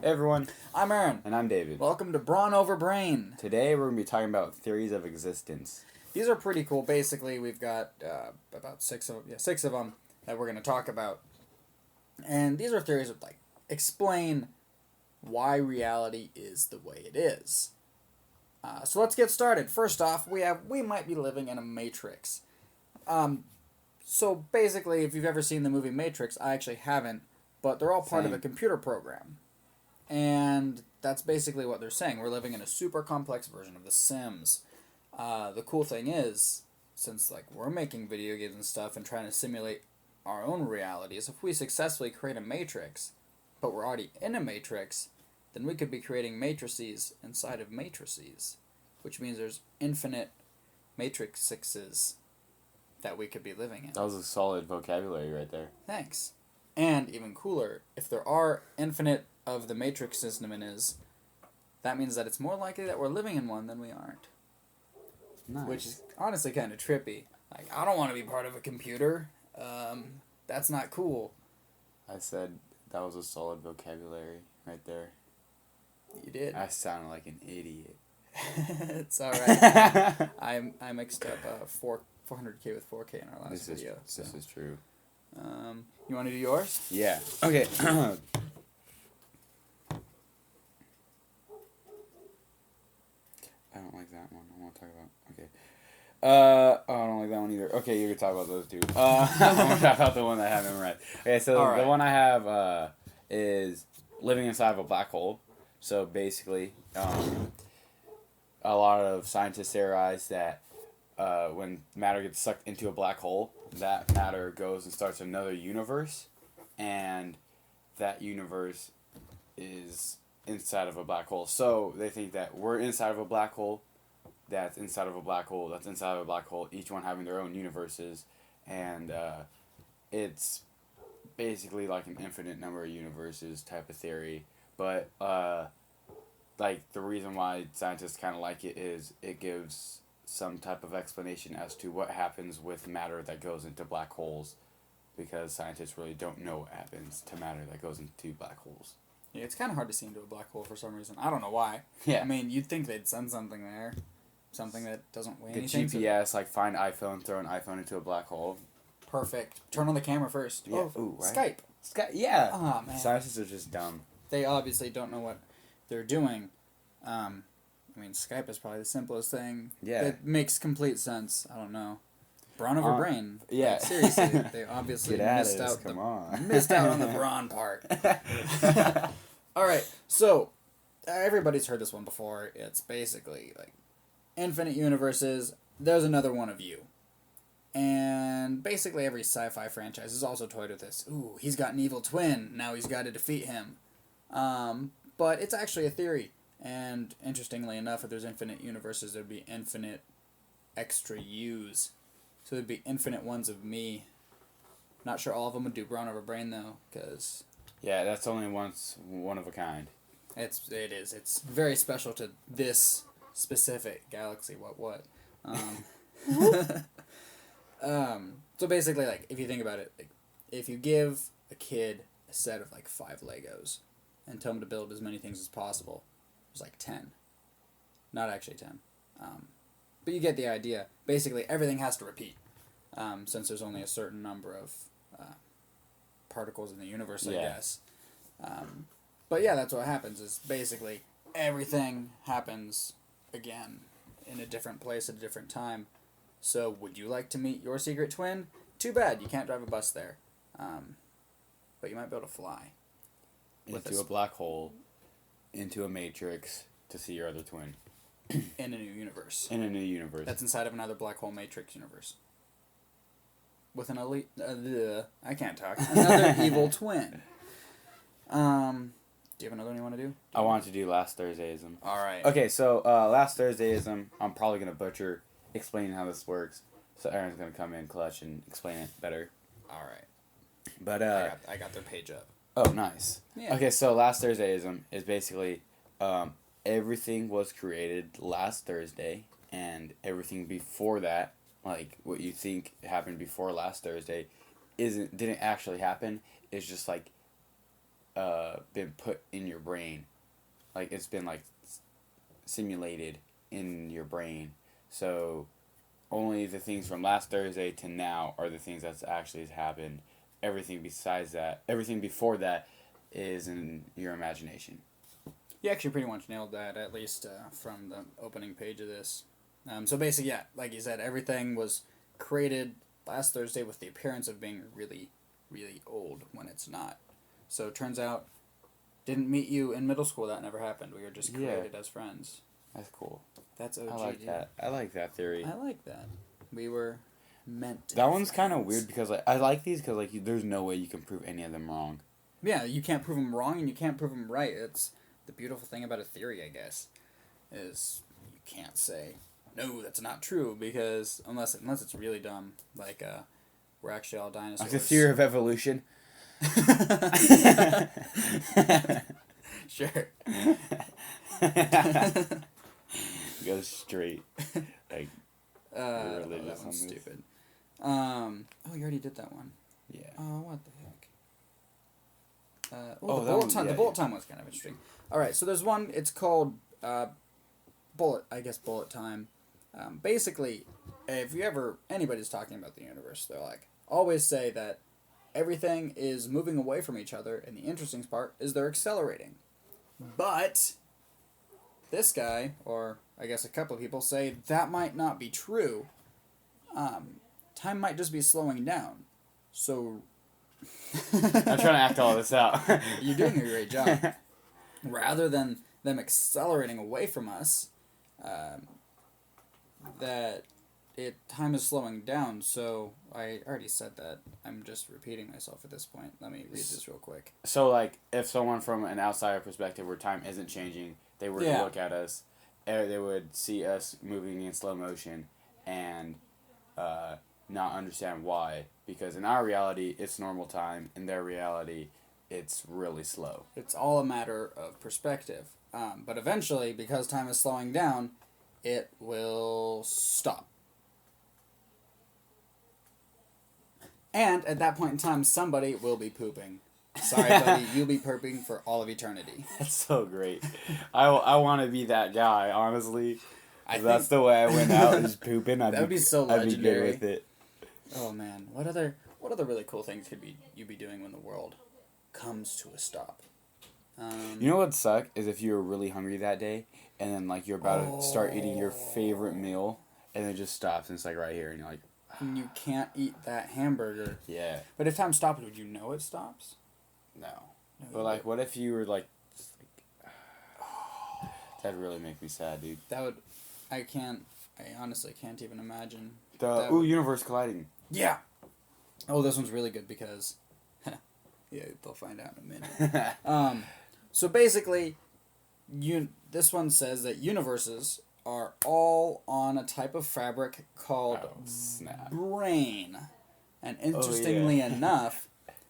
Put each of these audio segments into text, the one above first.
Hey everyone, I'm Aaron. and I'm David. Welcome to Brawn Over Brain. Today we're going to be talking about theories of existence. These are pretty cool. Basically, we've got about six of them that we're going to talk about, and these are theories that explain why reality is the way it is. So let's get started. First off, we might be living in a matrix. So basically, if you've ever seen the movie Matrix, I actually haven't, but they're all part of a Same. computer program. And that's basically what they're saying. We're living in a super complex version of The Sims. The cool thing is, since we're making video games and stuff and trying to simulate our own realities, if we successfully create a matrix, but we're already in a matrix, then we could be creating matrices inside of matrices, which means there's infinite matrices that we could be living in. That was a solid vocabulary right there. Thanks. And even cooler, if there are infinite of the matrix system that means that it's more likely that we're living in one than we aren't. Nice. Which is honestly kind of trippy. I don't want to be part of a computer. That's not cool. I said that was a solid vocabulary right there. You did. I sounded like an idiot. It's alright. I mixed up 400K with 4K in our last video. This is true. You want to do yours? Yeah. Okay. I don't like that one. I want to talk about. Okay. I don't like that one either. Okay, you can talk about those two. I want to talk about the one that I have memorized. Okay, so the one I have is living inside of a black hole. So basically, a lot of scientists theorize that when matter gets sucked into a black hole, that matter goes and starts another universe, and that universe is inside of a black hole. So they think that we're inside of a black hole, that's inside of a black hole, that's inside of a black hole, each one having their own universes, and it's basically like an infinite number of universes type of theory. But the reason why scientists kind of like it is it gives some type of explanation as to what happens with matter that goes into black holes, because scientists really don't know what happens to matter that goes into black holes. Yeah, it's kind of hard to see into a black hole for some reason. I don't know why. Yeah. I mean, you'd think they'd send something there. Something that doesn't weigh The anything. GPS, find iPhone, throw an iPhone into a black hole. Perfect. Turn on the camera first. Yeah. Oh, Ooh, right? Skype. Yeah. Oh, man. Scientists are just dumb. They obviously don't know what they're doing. Skype is probably the simplest thing. Yeah. It makes complete sense. I don't know. Brawn over brain. Yeah. Seriously, they obviously missed out on the brawn part. All right, so everybody's heard this one before. It's basically infinite universes. There's another one of you. And basically every sci-fi franchise is also toyed with this. Ooh, he's got an evil twin. Now he's got to defeat him. But it's actually a theory. And interestingly enough, if there's infinite universes, there'd be infinite extra yous. So there'd be infinite ones of me. Not sure all of them would do Brawn over brain, though, because... Yeah, that's only one of a kind. It is. It's very special to this specific galaxy. What? So basically, if you think about it, if you give a kid a set of 5 Legos and tell them to build as many things as possible, there's 10. Not actually 10. But you get the idea. Basically, everything has to repeat, since there's only a certain number of particles in the universe, I guess. But yeah, that's what happens, is basically everything happens again in a different place at a different time. So would you like to meet your secret twin? Too bad, you can't drive a bus there. But you might be able to fly. Into a black hole, into a matrix, to see your other twin. In a new universe. In a new universe. That's inside of another black hole matrix universe. With an elite... I can't talk. Another evil twin. Do you have another one you want to do? I wanted to do Last Thursdayism. Alright. Okay, so Last Thursdayism, I'm probably going to butcher explaining how this works. So Aaron's going to come in clutch and explain it better. Alright. But I got their page up. Oh, nice. Yeah. Okay, so Last Thursdayism is basically everything was created last Thursday, and everything before that, what you think happened before last Thursday, didn't actually happen. It's just been put in your brain, like it's been like simulated in your brain. So only the things from last Thursday to now are the things that's actually happened. Everything besides that, everything before that, is in your imagination. You actually pretty much nailed that, at least from the opening page of this. So basically, yeah, like you said, everything was created last Thursday with the appearance of being really, really old when it's not. So it turns out, didn't meet you in middle school. That never happened. We were just created as friends. That's cool. That's OG. I like that. I like that theory. I like that. We were meant to. That one's kind of weird because I like these because there's no way you can prove any of them wrong. Yeah, you can't prove them wrong and you can't prove them right. It's the beautiful thing about a theory, I guess, is you can't say no, that's not true, because unless it's really dumb, like we're actually all dinosaurs. Like the theory of evolution. Sure. Go straight. Like that one's stupid. Oh, you already did that one. Yeah. What the heck? The bullet time was kind of interesting. All right, so there's one. It's called bullet time. Basically, if anybody's talking about the universe, they're like, always say that everything is moving away from each other, and the interesting part is they're accelerating. But this guy, or I guess a couple of people, say that might not be true. Time might just be slowing down. So I'm trying to act all this out. You're doing a great job. Rather than them accelerating away from us, time is slowing down. So I already said that. I'm just repeating myself at this point. Let me read this real quick. So, like, if someone from an outsider perspective where time isn't changing, they were to look at us, they would see us moving in slow motion and not understand why. Because in our reality, it's normal time. In their reality, it's really slow. It's all a matter of perspective. But eventually, because time is slowing down, it will stop. And at that point in time, somebody will be pooping. Sorry, buddy, you'll be pooping for all of eternity. That's so great. I want to be that guy, honestly. That's the way I went out, is pooping. That would be so legendary. I'd be good with it. Oh man, what other really cool things could you be doing when the world comes to a stop? You know what would suck is if you were really hungry that day, and then you're about to start eating your favorite meal, and it just stops, and it's right here, and you're like, and you can't eat that hamburger. Yeah. But if time stopped, would you know it stops? No. But what if you were that'd really make me sad, dude. That would, I honestly can't even imagine. Universe colliding. Yeah. Oh, this one's really good because, yeah, they'll find out in a minute. So basically, this one says that universes are all on a type of fabric called brain. And interestingly enough,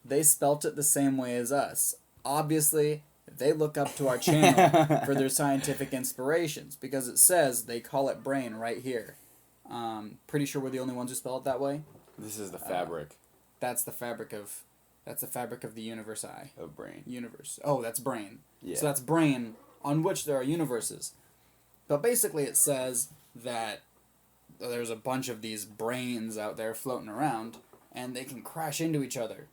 they spelt it the same way as us. Obviously, they look up to our channel for their scientific inspirations, because it says they call it brain right here. Pretty sure we're the only ones who spell it that way. This is the fabric. That's the fabric of the universe. Of brain. Universe. Oh, that's brain. Yeah. So that's brain on which there are universes. But basically it says that there's a bunch of these brains out there floating around, and they can crash into each other.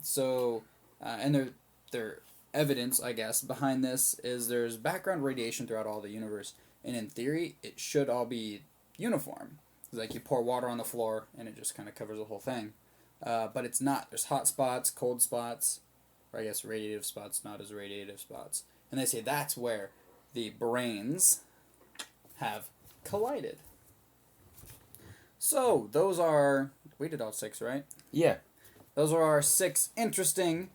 So, and their evidence, I guess, behind this is there's background radiation throughout all the universe, and in theory, it should all be uniform. It's you pour water on the floor, and it just kind of covers the whole thing. But it's not. There's hot spots, cold spots, or I guess radiative spots, not as radiative spots. And they say that's where the brains have collided. So, we did all 6, right? Yeah. Those are our 6 interesting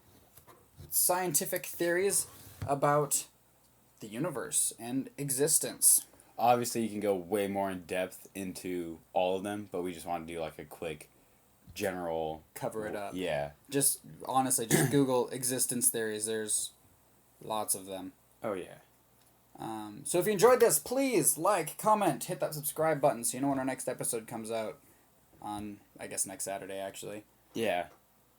scientific theories about the universe and existence. Obviously, you can go way more in depth into all of them, but we just want to do a quick general... Cover it up. Yeah. Just Google existence theories. There's lots of them. Oh, yeah. So if you enjoyed this, please comment, hit that subscribe button so you know when our next episode comes out on, I guess, next Saturday, actually. Yeah.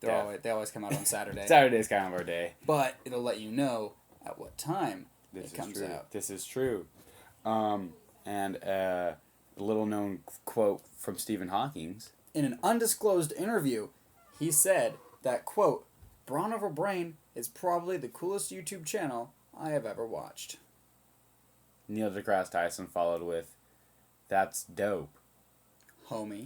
They always come out on Saturday. Saturday's kind of our day. But it'll let you know at what time it comes true. out. This is true. And a little known quote from Stephen Hawking. In an undisclosed interview, he said that, quote, Brawn Over Brain is probably the coolest YouTube channel I have ever watched. Neil deGrasse Tyson followed with, "That's dope, homie."